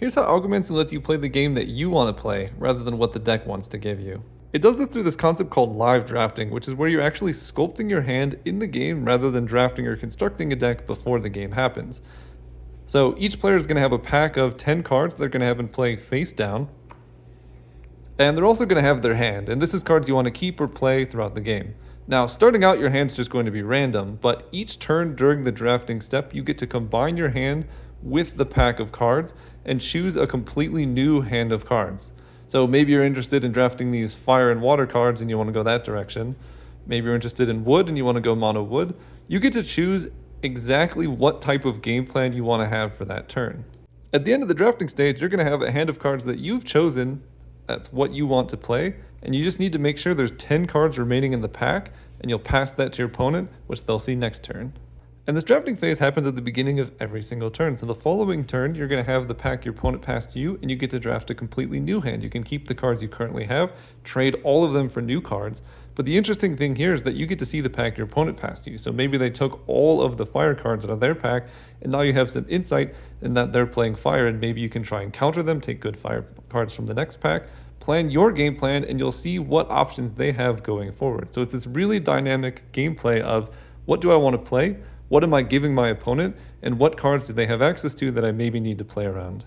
Here's how Algomancy lets you play the game that you want to play, rather than what the deck wants to give you. It does this through this concept called live drafting, which is where you're actually sculpting your hand in the game rather than drafting or constructing a deck before the game happens. So each player is going to have a pack of 10 cards they're going to have in play face down, and they're also going to have their hand, and this is cards you want to keep or play throughout the game. Now, starting out, your hand's just going to be random, but each turn during the drafting step, you get to combine your hand with the pack of cards and choose a completely new hand of cards. So maybe you're interested in drafting these fire and water cards and you want to go that direction. Maybe you're interested in wood and you want to go mono wood. You get to choose exactly what type of game plan you want to have for that turn. At the end of the drafting stage, you're going to have a hand of cards that you've chosen. That's what you want to play, and you just need to make sure there's 10 cards remaining in the pack, and you'll pass that to your opponent, which they'll see next turn. And this drafting phase happens at the beginning of every single turn, so the following turn, you're going to have the pack your opponent passed to you, and you get to draft a completely new hand. You can keep the cards you currently have, trade all of them for new cards, but the interesting thing here is that you get to see the pack your opponent passed to you. So maybe they took all of the fire cards out of their pack, and now you have some insight in that they're playing fire, and maybe you can try and counter them, take good fire cards from the next pack, plan your game plan, and you'll see what options they have going forward. So it's this really dynamic gameplay of what do I want to play, what am I giving my opponent, and what cards do they have access to that I maybe need to play around.